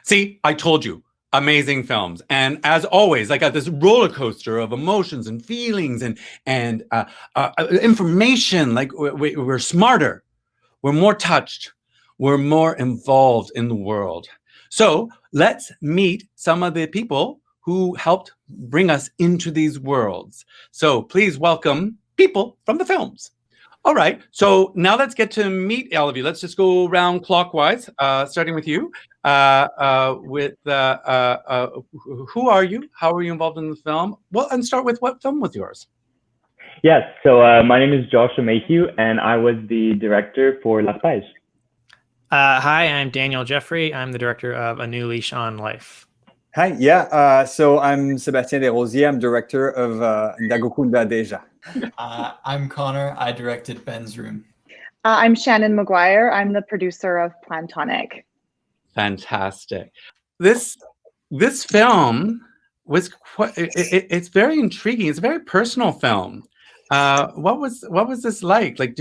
See, I told you, amazing films, and as always, I got this roller coaster of emotions and feelings and information. Like we're smarter, we're more touched, we're more involved in the world. So let's meet some of the people who helped bring us into these worlds. So please welcome people from the films. All right, so now let's get to meet all of you. Let's just go around clockwise, starting with you. Who are you? How are you involved in the film? Well, and start with what film was yours? Yes, so my name is Joshua Maheu, and I was the director for L'Arpège. Hi, I'm Daniel Jeffery. I'm the director of A New Leash on Life. Hi, yeah. So I'm Sébastien Desrosiers. I'm director of Ndagukunda, déjà. I'm Conor. I directed Ben's Room. I'm Shannon McGuire. I'm the producer of Plantonic. Fantastic. This film was quite. It's very intriguing. It's a very personal film. What was this like? Like,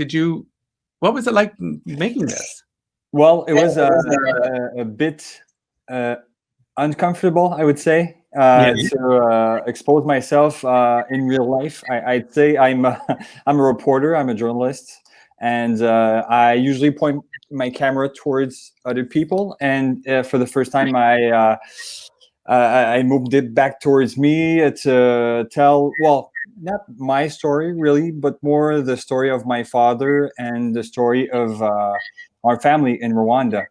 what was it like making this? Well, it was a bit uncomfortable, I would say, to expose myself in real life. I'd say I'm a reporter. I'm a journalist, and I usually point my camera towards other people. And for the first time, I moved it back towards me to tell, well, not my story really, but more the story of my father and the story of our family in Rwanda.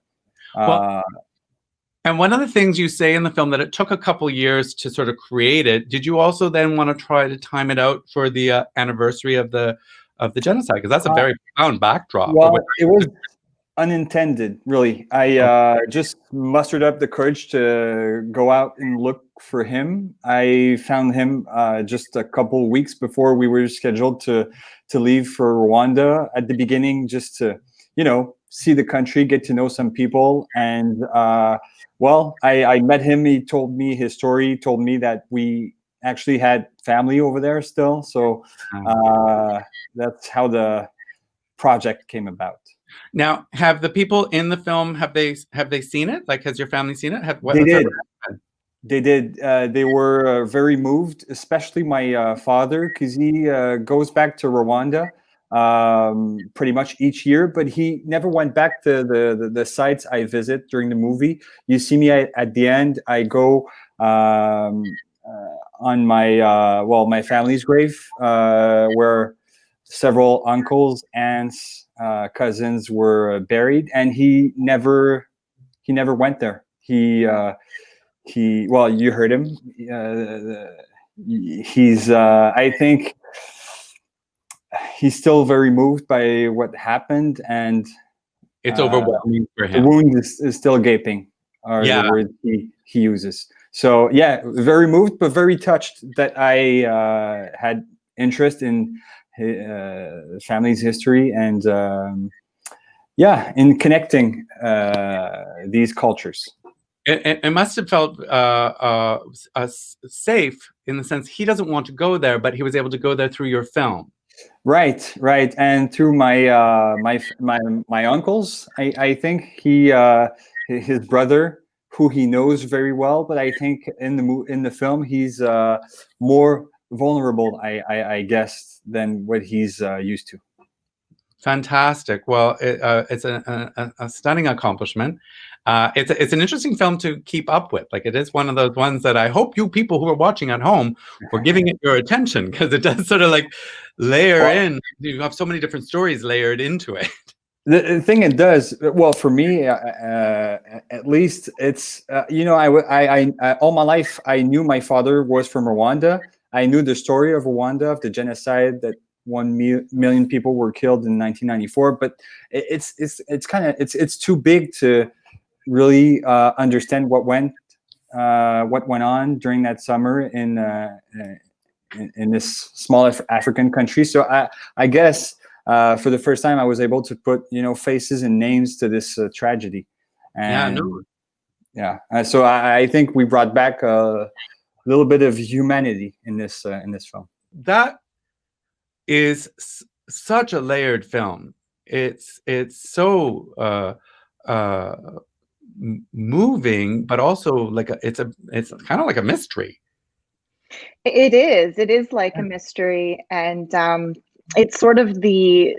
And one of the things you say in the film that it took a couple years to sort of create it. Did you also then want to try to time it out for the anniversary of the genocide? Because that's a very profound backdrop. Well, it was unintended, really. I just mustered up the courage to go out and look for him. I found him just a couple weeks before we were scheduled to leave for Rwanda at the beginning, just to, see the country, get to know some people. And well, I met him. He told me his story. He told me that we actually had family over there still. So that's how the project came about. Now, have the people in the film, have they seen it? Like, has your family seen it? They did. They were very moved, especially my father, because he goes back to Rwanda pretty much each year, but he never went back to the sites I visit during the movie. You see me at the end. I go on my family's grave, where several uncles, aunts, cousins were buried, and he never went there. Well, you heard him. He's I think he's still very moved by what happened, and it's overwhelming for him. The wound is still gaping, are the words he uses. So yeah, very moved, but very touched that I had interest in his family's history and in connecting these cultures. It must have felt safe in the sense he doesn't want to go there, but he was able to go there through your film. Right, and through my uncles. I think his brother, who he knows very well, but I think in the film he's more vulnerable, I guess, than what he's used to. Fantastic. Well, it's a stunning accomplishment. It's an interesting film to keep up with. Like, it is one of those ones that I hope you people who are watching at home were giving it your attention, because it does sort of like layer in. You have so many different stories layered into it. The thing it does, well, for me, at least, it's I all my life I knew my father was from Rwanda. I knew the story of Rwanda, of the genocide, that 1 million people were killed in 1994. But it's too big to really understand what went on during that summer in this small African country. So I guess for the first time I was able to put faces and names to this tragedy. And so I think we brought back a little bit of humanity in this film. That is such a layered film. It's so moving, but also like it's kind of like a mystery. It is. It is like a mystery, and it's sort of the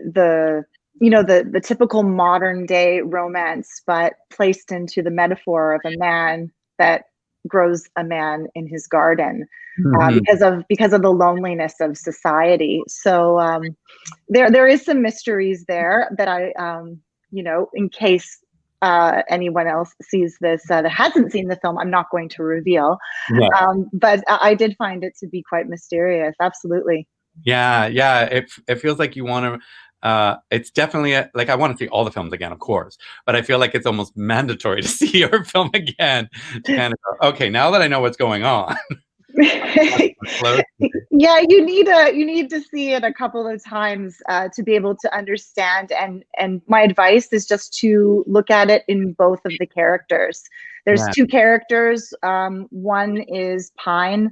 the typical modern day romance, but placed into the metaphor of a man that grows a man in his garden because of the loneliness of society. So there is some mysteries there that I in case anyone else sees this that hasn't seen the film, I'm not going to reveal. Yeah. But I did find it to be quite mysterious. Absolutely. Yeah. It feels like you want to. It's definitely like I want to see all the films again, of course, but I feel like it's almost mandatory to see your film again. To kind of go, okay, now that I know what's going on. Yeah, you need to see it a couple of times to be able to understand, and my advice is just to look at it in both of the characters. There's two characters. One is Pine.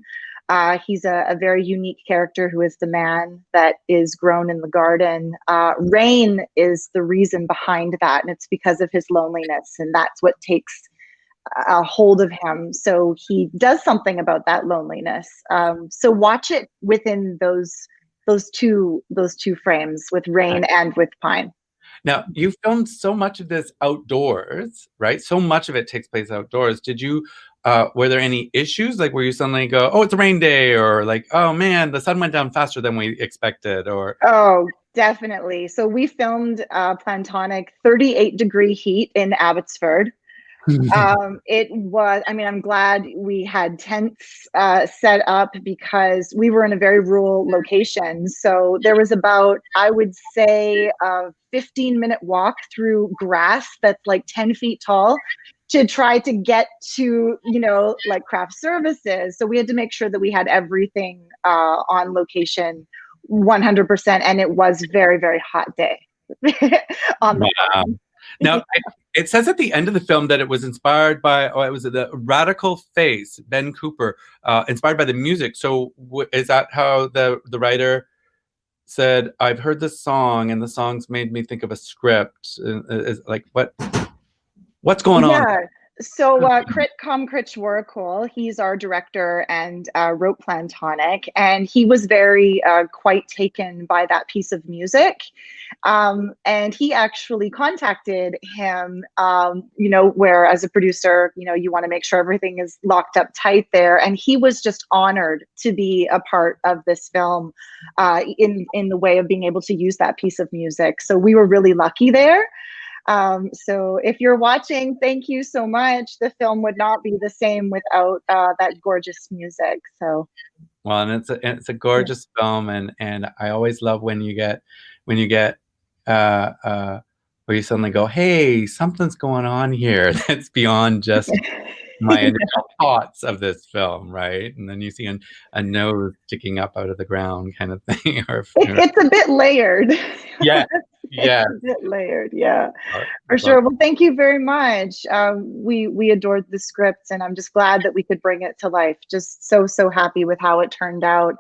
He's a very unique character who is the man that is grown in the garden. Rain is the reason behind that, and it's because of his loneliness, and that's what takes a hold of him. So he does something about that loneliness. So watch it within those two frames, with Rain and with Pine. Now, you filmed so much of this outdoors, right? So much of it takes place outdoors. Did you were there any issues, like where you suddenly go, oh, it's a rain day, or like, oh man, the sun went down faster than we expected, or? Oh, definitely. So we filmed Plantonic, 38-degree heat in Abbotsford. It was, I mean, I'm glad we had tents set up because we were in a very rural location. So there was about, I would say, a 15-minute walk through grass that's like 10 feet tall to try to get to, like craft services. So we had to make sure that we had everything on location 100%. And it was very, very hot day on the farm. Now, it says at the end of the film that it was inspired by, it was the Radical Face, Ben Cooper, inspired by the music. So is that how the writer said, I've heard this song and the song's made me think of a script? Is like, what's going on? Yeah. So Krit Komkrichwarakool, he's our director and wrote Plantonic, and he was very quite taken by that piece of music. And he actually contacted him, where as a producer, you want to make sure everything is locked up tight there. And he was just honored to be a part of this film in the way of being able to use that piece of music. So we were really lucky there. So if you're watching, thank you so much. The film would not be the same without that gorgeous music. So, well, and it's a gorgeous film, and I always love when you get where you suddenly go, hey, something's going on here that's beyond just my initial thoughts of this film, right? And then you see a nose sticking up out of the ground, kind of thing. It's a bit layered. Yeah. Yeah, it's a bit layered. Yeah, for sure. Well, thank you very much. We adored the script, and I'm just glad that we could bring it to life. Just so happy with how it turned out.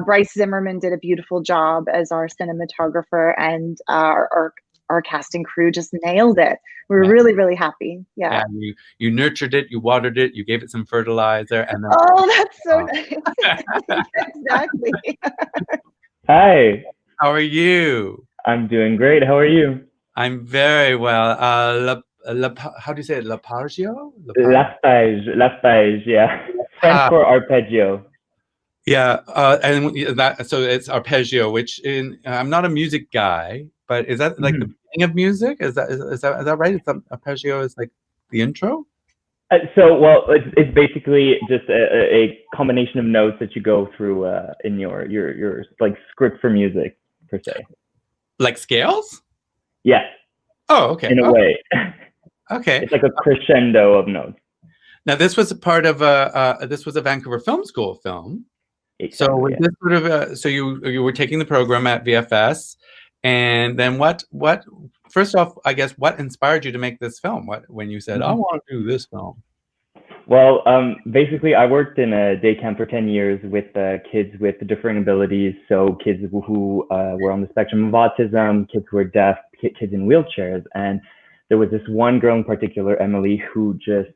Bryce Zimmerman did a beautiful job as our cinematographer, and our casting crew just nailed it. We were really happy. Yeah. You nurtured it, you watered it, you gave it some fertilizer, and then that's so nice. Exactly. Hi. How are you? I'm doing great. How are you? I'm very well. How do you say it? L'arpeggio? L'arpège, yeah. French for arpeggio. Yeah, and that, so it's arpeggio, which I'm not a music guy, but is that like the beginning of music? Is that right? Arpeggio is like the intro? It's basically just a combination of notes that you go through in your like script for music per se. Like scales? Yes. Oh, okay. In a way. Okay. It's like a crescendo of notes. Now, this was a part of this was a Vancouver Film School film. Exactly, so was this sort of so you were taking the program at VFS, and then what? First off, I guess what inspired you to make this film? When you said I want to do this film? Well, basically, I worked in a day camp for 10 years with kids with differing abilities. So kids who were on the spectrum of autism, kids who were deaf, kids in wheelchairs. And there was this one girl in particular, Emily, who just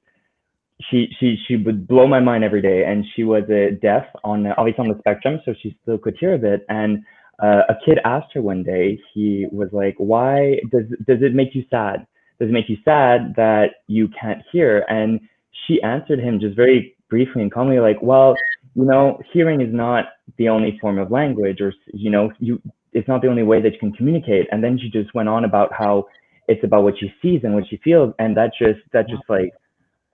she would blow my mind every day. And she was deaf, obviously on the spectrum, so she still could hear a bit. And a kid asked her one day, he was like, why does it make you sad? Does it make you sad that you can't hear? And she answered him just very briefly and calmly, like, well, hearing is not the only form of language, or, it's not the only way that you can communicate. And then she just went on about how it's about what she sees and what she feels. And that just like,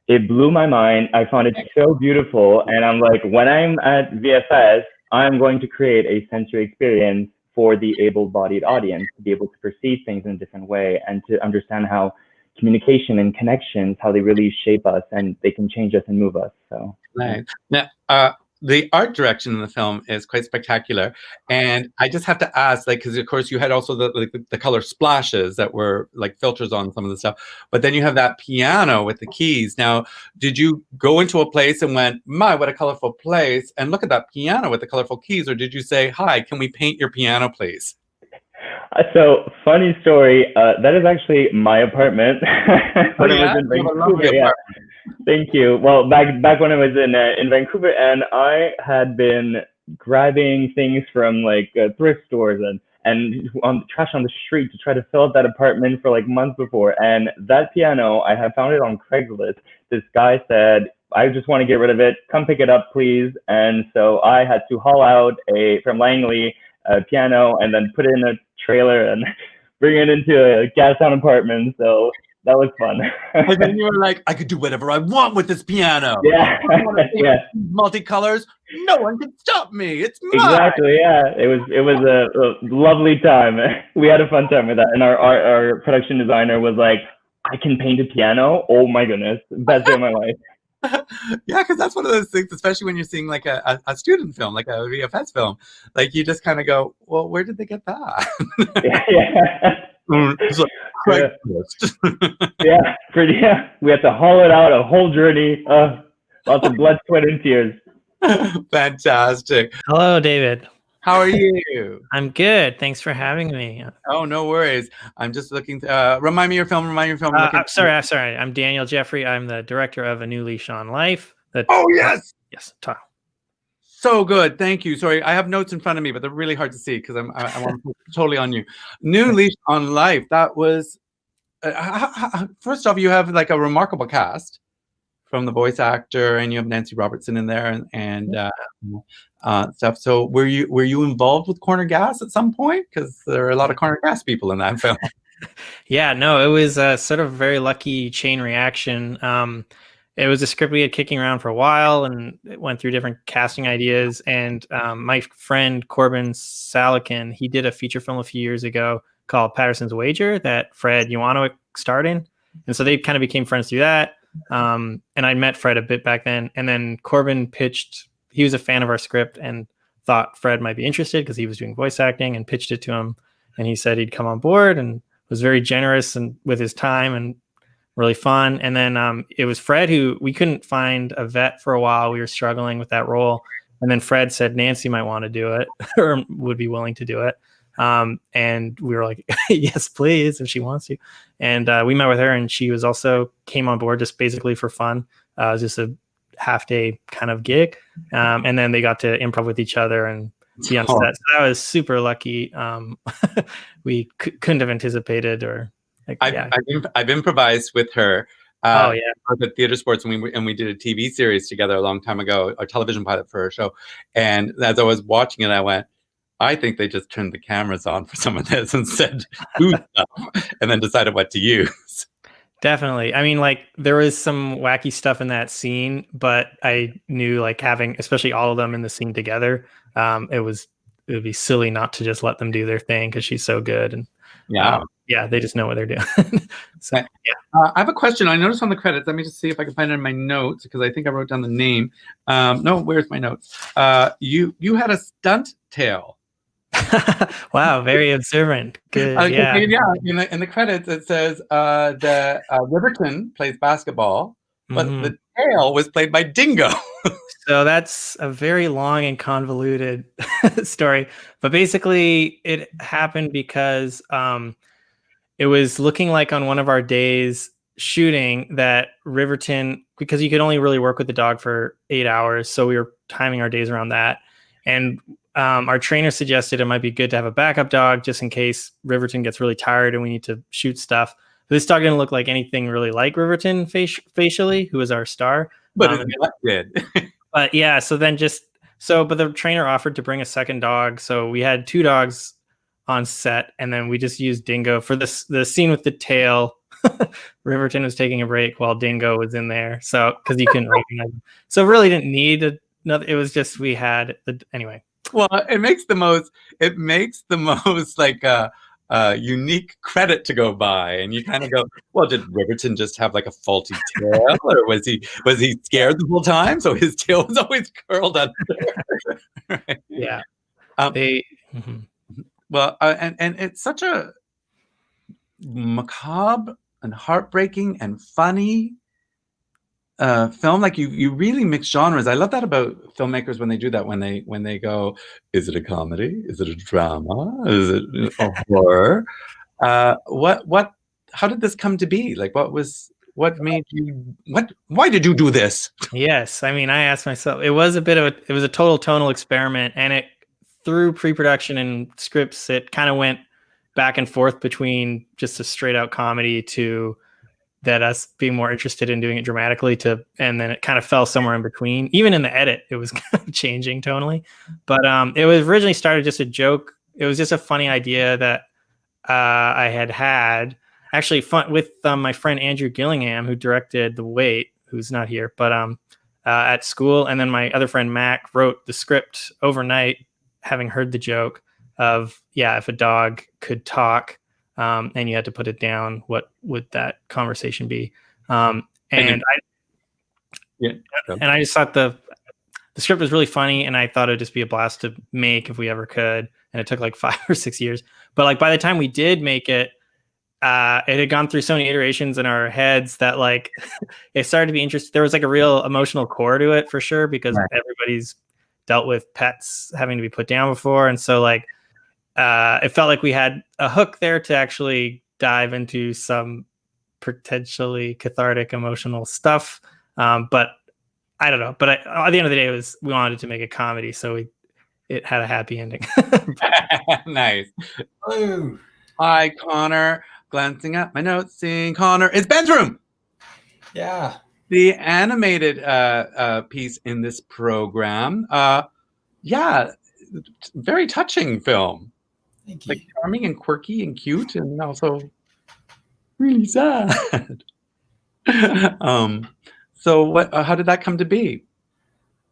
it blew my mind. I found it so beautiful. And I'm like, when I'm at VFS, I'm going to create a sensory experience for the able-bodied audience to be able to perceive things in a different way and to understand how communication and connections, how they really shape us and they can change us and move us. So right. Now, the art direction in the film is quite spectacular, and I just have to ask, like, because of course you had also the color splashes that were like filters on some of the stuff, but then you have that piano with the keys. Now, did you go into a place and went, my, what a colorful place, and look at that piano with the colorful keys, or did you say, hi, can we paint your piano, please? So, funny story, that is actually my apartment. When I was in Vancouver, yeah. Thank you. Well, back when I was in Vancouver, and I had been grabbing things from like thrift stores and on trash on the street to try to fill up that apartment for like months before. And that piano, I had found it on Craigslist. This guy said, I just want to get rid of it. Come pick it up, please. And so I had to haul out from Langley a piano and then put it in a trailer and bring it into a Gastown apartment. So that was fun. And then you were like, I could do whatever I want with this piano. Yeah. Yeah. Multicolors. No one can stop me. It's mine. Exactly. Yeah. It was a lovely time. We had a fun time with that. And our production designer was like, I can paint a piano. Oh my goodness. Best day of my life. Yeah, because that's one of those things, especially when you're seeing like a student film, like a VFS film, like you just kind of go, well, where did they get that? Yeah. It's like, yeah, yeah. We had to haul it out a whole journey. Lots of blood, sweat, and tears. Fantastic. Hello, David. How are you? I'm good. Thanks for having me. Oh, no worries. I'm just looking to remind me your film. I'm sorry. I'm Daniel Jeffery. I'm the director of A New Leash on Life. Oh, yes. Yes. Talk. So good. Thank you. Sorry, I have notes in front of me, but they're really hard to see because I want to focus totally on you. New Leash on Life. That was, first off, you have like a remarkable cast from the voice actor, and you have Nancy Robertson in there and stuff. So were you involved with Corner Gas at some point? Because there are a lot of Corner Gas people in that film. Yeah, no, it was sort of a very lucky chain reaction. It was a script we had kicking around for a while, and it went through different casting ideas. And my friend Corbin Salakin, he did a feature film a few years ago called Patterson's Wager that Fred Ioanowicz starred in. And so they kind of became friends through that. And I met Fred a bit back then. And then Corbin pitched, he was a fan of our script and thought Fred might be interested because he was doing voice acting, and pitched it to him. And he said he'd come on board and was very generous and with his time and really fun. And then it was Fred who, we couldn't find a vet for a while. We were struggling with that role. And then Fred said Nancy might want to do it or would be willing to do it. And we were like, yes, please, if she wants to. And we met with her, and she was also came on board just basically for fun. It was just a half day kind of gig. And then they got to improv with each other and be on set. So that was super lucky. We couldn't have anticipated or like, I've improvised with her. At Theater Sports, and we did a TV series together a long time ago, a television pilot for her show. And as I was watching it, I went, I think they just turned the cameras on for some of this and said, "Ooh," and then decided what to use. Definitely. I mean, like there was some wacky stuff in that scene, but I knew like having, especially all of them in the scene together, it would be silly not to just let them do their thing because she's so good. And they just know what they're doing. So, I have a question. I noticed on the credits. Let me just see if I can find it in my notes because I think I wrote down the name. No, where's my notes? You had a stunt tail. Wow, very observant. Good. In the credits it says that Riverton plays basketball, but the tail was played by Dingo. So that's a very long and convoluted story, but basically it happened because it was looking like on one of our days shooting that Riverton, because you could only really work with the dog for 8 hours, so we were timing our days around that. And our trainer suggested it might be good to have a backup dog just in case Riverton gets really tired and we need to shoot stuff. This dog didn't look like anything really like Riverton facially, who was our star. But it did. But yeah, so then but the trainer offered to bring a second dog. So we had 2 dogs on set, and then we just used Dingo for the scene with the tail. Riverton was taking a break while Dingo was in there. So, because you couldn't recognize him. So really didn't need another. It was just, we had anyway. Well, it makes the most like unique credit to go by, and you kind of go, well, did Riverton just have like a faulty tail, or was he scared the whole time, so his tail was always curled under? Right? Yeah. Well, and it's such a macabre and heartbreaking and funny film. Like you really mix genres. I love that about filmmakers when they do that, when they go, is it a comedy, is it a drama, is it a horror? How did this come to be? Like, what made you, why did you do this? Yes, I mean, I asked myself, it was a total tonal experiment, and it, through pre-production and scripts, it kind of went back and forth between just a straight out comedy to that us being more interested in doing it dramatically and then it kind of fell somewhere in between. Even in the edit, it was kind of changing tonally. But it was originally started just a joke. It was just a funny idea that I had actually fun with my friend Andrew Gillingham, who directed The Wait, who's not here, but at school. And then my other friend Mac wrote the script overnight, having heard the joke of, if a dog could talk, and you had to put it down, what would that conversation be? I just thought the script was really funny, and I thought it'd just be a blast to make if we ever could. And it took like 5 or 6 years, but like by the time we did make it, it had gone through so many iterations in our heads that like it started to be interesting. There was like a real emotional core to it for sure, because everybody's dealt with pets having to be put down before, and so like it felt like we had a hook there to actually dive into some potentially cathartic emotional stuff. But I don't know. But at the end of the day, we wanted to make a comedy, so it had a happy ending. Nice. Hello. Hi, Conor. Glancing at my notes, seeing Conor. It's Ben's room. Yeah. The animated piece in this program. Very touching film. Thank you. Like charming and quirky and cute, and also really sad. So what? How did that come to be?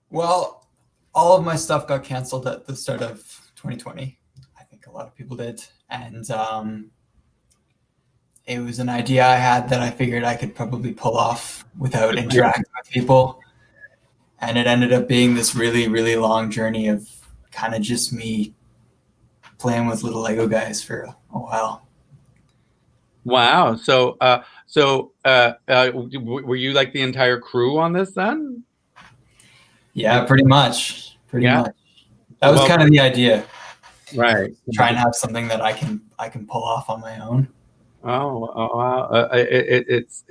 Well, all of my stuff got canceled at the start of 2020. I think a lot of people did, and it was an idea I had that I figured I could probably pull off without interacting with people, and it ended up being this really, really long journey of kind of just me playing with little Lego guys for a while. Wow. So, were you like the entire crew on this then? Yeah, pretty much. Pretty Yeah. much. That was kind of the idea. Right. Try and have something that I can pull off on my own. Oh wow. It's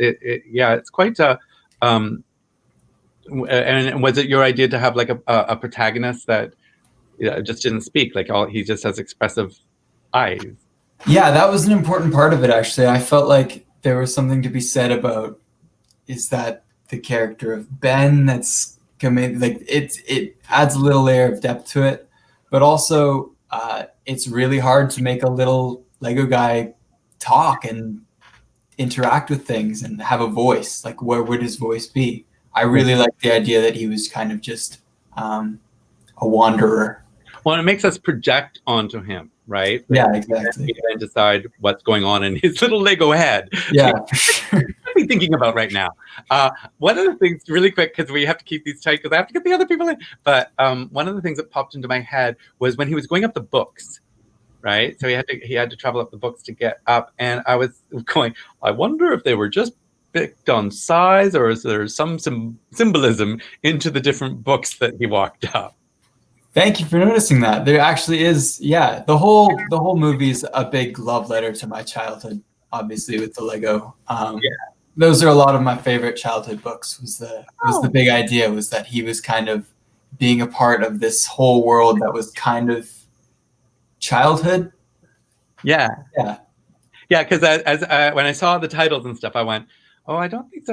quite a. And was it your idea to have like a protagonist that just didn't speak, like he just has expressive eyes? Yeah, that was an important part of it, actually. I felt like there was something to be said about, is that the character of Ben that's coming, like it adds a little layer of depth to it, but also it's really hard to make a little Lego guy talk and interact with things and have a voice. Like, where would his voice be? I really like the idea that he was kind of just a wanderer. Well, it makes us project onto him, right? Yeah, exactly. And decide what's going on in his little Lego head. Yeah, for sure. What are we thinking about right now? One of the things, really quick, because we have to keep these tight, because I have to get the other people in. But one of the things that popped into my head was when he was going up the books, right? So he had to travel up the books to get up, and I was going, I wonder if they were just picked on size, or is there some symbolism into the different books that he walked up? Thank you for noticing that. There actually is, the whole movie is a big love letter to my childhood. obviously with the Lego. Those are a lot of my favorite childhood books. Was the big idea was that he was kind of being a part of this whole world that was kind of childhood. Yeah. Yeah. Yeah, because as when I saw the titles and stuff, I went, "Oh, I don't think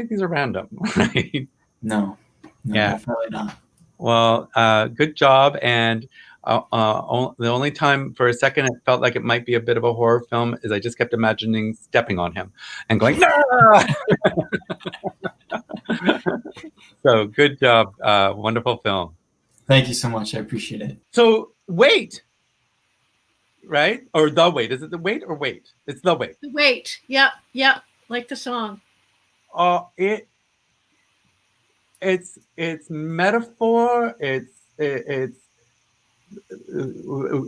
these are random." Right? No, Yeah. definitely not. Well, good job. And the only time for a second it felt like it might be a bit of a horror film is I just kept imagining stepping on him and going, "No!" So good job. Wonderful film. Thank you so much. I appreciate it. So Wait, right? Or The Wait. Is it The Wait or Wait? It's The Wait. The Wait. Yep. Yep. Like the song. It's metaphor. It's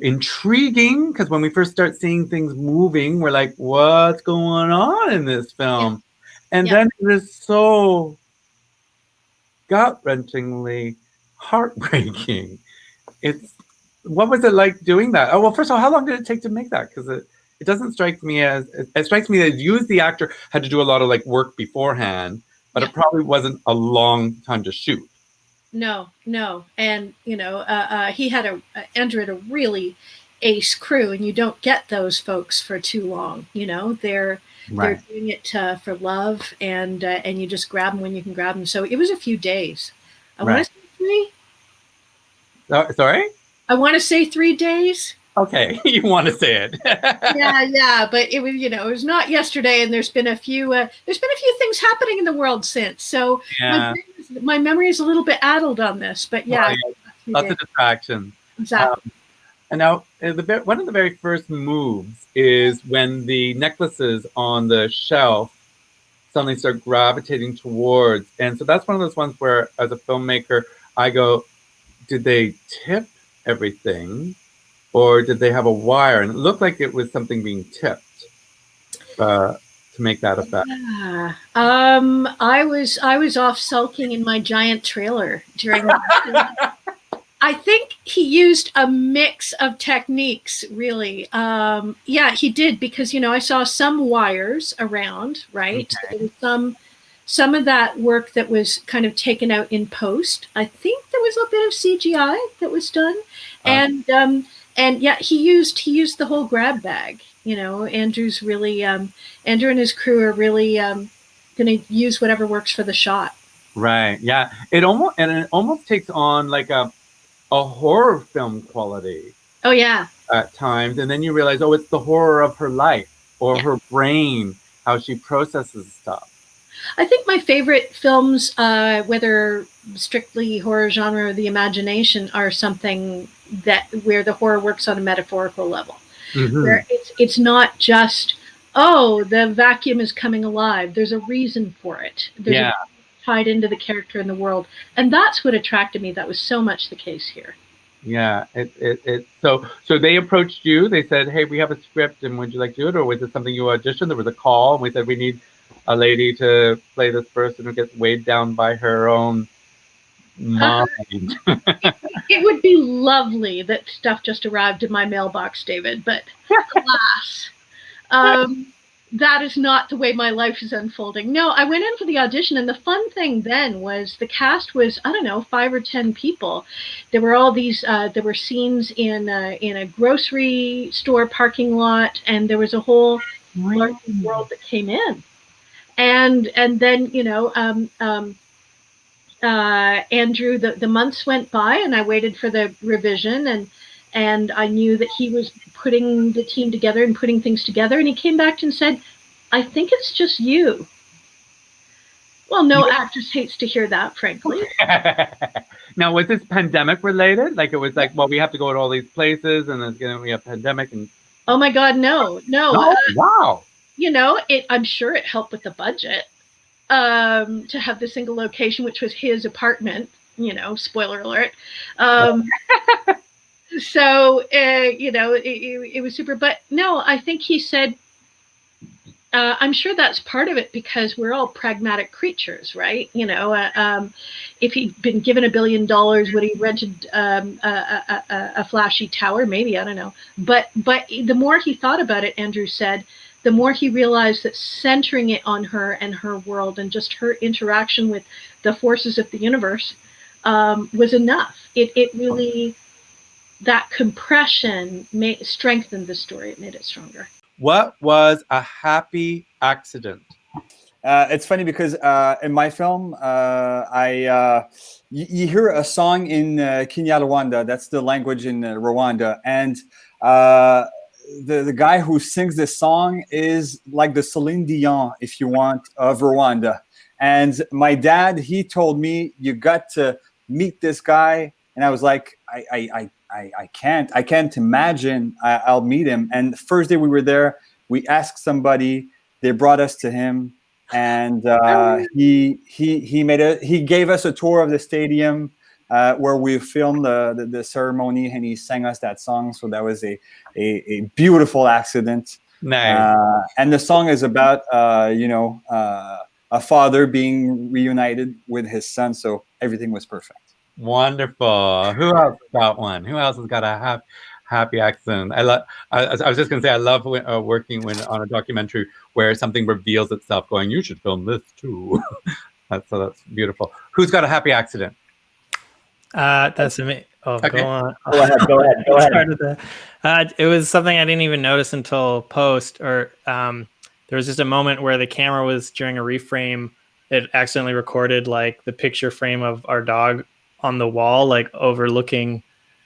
intriguing because when we first start seeing things moving, we're like, what's going on in this film? And then it is so gut-wrenchingly heartbreaking. What was it like doing that? Oh, well, first of all, how long did it take to make that? Because it doesn't strike me as, it strikes me that you as the actor had to do a lot of like work beforehand, but it probably wasn't a long time to shoot. No. And, he had Andrew had a really ace crew, and you don't get those folks for too long. They're doing it for love, and you just grab them when you can grab them. So it was a few days. I want to say 3. Sorry? I want to say 3 days. Okay, you want to say it? yeah, but it was, it was not yesterday, and there's been a few things happening in the world since. So my memory is a little bit addled on this, but lots of distractions. Exactly. And now, one of the very first moves is when the necklaces on the shelf suddenly start gravitating towards, and so that's one of those ones where, as a filmmaker, I go, did they tip everything? Or did they have a wire? And it looked like it was something being tipped to make that effect. Yeah. I was off sulking in my giant trailer during that. I think he used a mix of techniques, really. He did, because I saw some wires around, right? Okay. There was some of that work that was kind of taken out in post. I think there was a bit of CGI that was done, and he used the whole grab bag. Andrew's really Andrew and his crew are really going to use whatever works for the shot. Right. Yeah. It almost takes on like a horror film quality. Oh yeah. At times, and then you realize, oh, it's the horror of her life or her brain, how she processes stuff. I think my favorite films, whether strictly horror genre or the imagination, are something where the horror works on a metaphorical level, where it's not just, oh, the vacuum is coming alive. There's a reason for it. There's tied into the character in the world, and that's what attracted me. That was so much the case here. Yeah, so they approached you. They said, "Hey, we have a script, and would you like to do it?" Or was it something you auditioned? There was a call, and we said, "We need a lady to play this person who gets weighed down by her own mind." It would be lovely that stuff just arrived in my mailbox, David, but alas, that is not the way my life is unfolding. No, I went in for the audition, and the fun thing then was the cast was, I don't know, 5 or 10 people. There were all these, there were scenes in a grocery store parking lot, and there was a whole large world that came in. And then, Andrew, the months went by, and I waited for the revision, and I knew that he was putting the team together and putting things together, and he came back and said, "I think it's just you." Well, no actress hates to hear that, frankly. Now, was this pandemic related? Like, it was like, well, we have to go to all these places, and there's going to be a pandemic, and oh my God, no. Wow. I'm sure it helped with the budget to have the single location, which was his apartment. Spoiler alert. So, it was super. But no, I think he said, I'm sure that's part of it, because we're all pragmatic creatures, right? If he'd been given $1 billion, would he rented a flashy tower? Maybe, I don't know. But the more he thought about it, Andrew said, the more he realized that centering it on her and her world and just her interaction with the forces of the universe was enough. It really, that compression strengthened the story. It made it stronger. What was a happy accident? It's funny because in my film, you hear a song in Kinyarwanda, that's the language in Rwanda, and the guy who sings this song is like the Celine Dion, if you want, of Rwanda. And my dad, he told me, you got to meet this guy, and I was like, I can't imagine I'll meet him. And the first day we were there, we asked somebody, they brought us to him, and he gave us a tour of the stadium where we filmed the ceremony, and he sang us that song. So that was a beautiful accident. Nice. And the song is about a father being reunited with his son. So everything was perfect. Wonderful. Who else got one? Who else has got a happy accident? I was just going to say, I love working on a documentary where something reveals itself, going, you should film this too. That's beautiful. Who's got a happy accident? That's me. Oh, Okay. Go on. Go ahead. It was something I didn't even notice until post, or there was just a moment where the camera was during a reframe. It accidentally recorded like the picture frame of our dog on the wall, like overlooking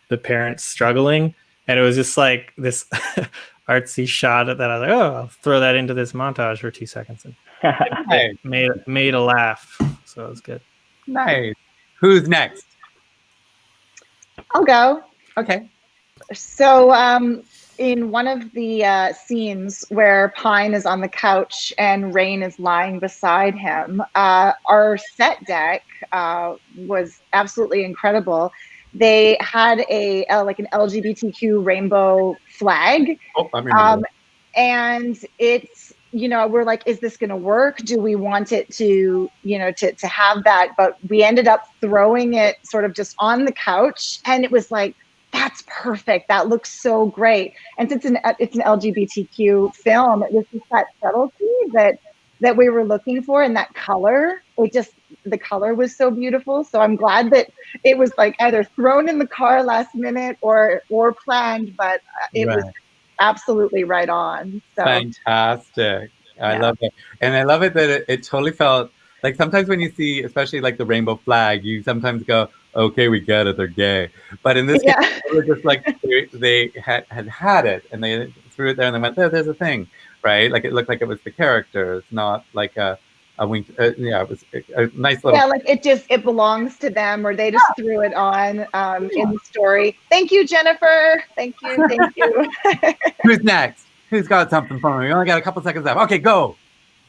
the parents struggling. And it was just like this artsy shot that I was like, oh, I'll throw that into this montage for 2 seconds. And Nice. made a laugh. So it was good. Nice. Who's next? I'll go. Okay. So in one of the scenes where Pine is on the couch and Rain is lying beside him, our set deck was absolutely incredible. They had like an LGBTQ rainbow flag. Oh, I remember. And it's, we're like, is this going to work? Do we want it to, to have that? But we ended up throwing it sort of just on the couch, and it was like, that's perfect. That looks so great. And since it's an LGBTQ film, it was just that subtlety that we were looking for, and that color. The color was so beautiful. So I'm glad that it was like either thrown in the car last minute or planned, but it was absolutely right on. So Fantastic. I love it. And I love it that it totally felt like, sometimes when you see, especially like the rainbow flag, you sometimes go, okay, we get it, they're gay. But in this case, it was just like they had it, and they threw it there, and they went, there's a thing, right? Like it looked like it was the characters, not like a wink. It was a nice little. Yeah, like it belongs to them, or they just threw it on in the story. Thank you, Jennifer. Thank you. Who's next? Who's got something for me? We only got a couple seconds left. Okay, go.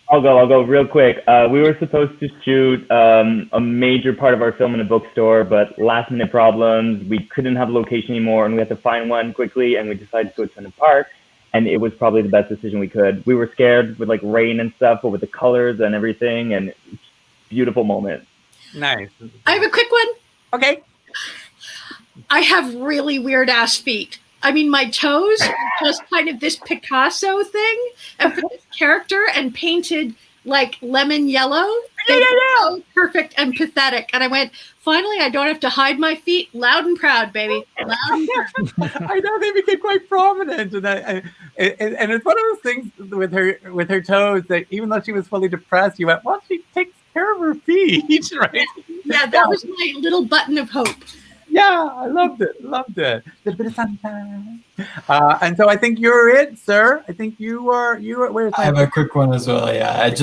I'll go real quick. We were supposed to shoot a major part of our film in a bookstore, but last minute problems. We couldn't have a location anymore, and we had to find one quickly, and we decided to go to an park, and it was probably the best decision we could. We were scared with like rain and stuff, but with the colors and everything, and beautiful moment. Nice. I have a quick one. Okay. I have really weird ass feet. I mean, my toes are just kind of this Picasso thing of this character, and painted like lemon yellow. They were so perfect and pathetic. And I went, finally, I don't have to hide my feet. Loud and proud, baby. Loud and proud. I know, they became quite prominent, and it's one of those things with her toes that even though she was fully depressed, you went, well, she takes care of her feet, right? Yeah, that was my little button of hope. Yeah, I loved it. A little bit of sunshine. And so I think you're it, sir. I think you were. Where's I have a quick one as well. Yeah,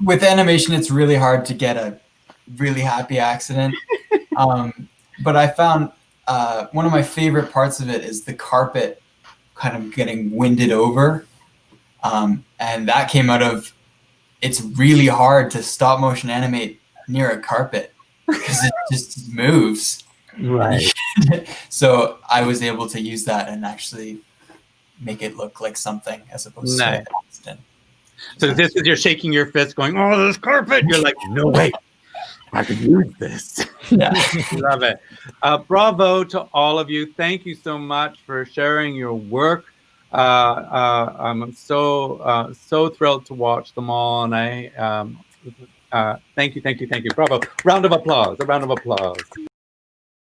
with animation, it's really hard to get a really happy accident. But I found one of my favorite parts of it is the carpet kind of getting winded over, and that came out of, it's really hard to stop motion animate near a carpet because it just moves. Right. So I was able to use that and actually make it look like something as opposed to an accident. So this is, you're shaking your fist going, oh, this carpet. You're like, no, wait, I could use this. Yeah. Love it. Bravo to all of you. Thank you so much for sharing your work I'm so thrilled to watch them all, and I thank you. Bravo! Round of applause. A round of applause.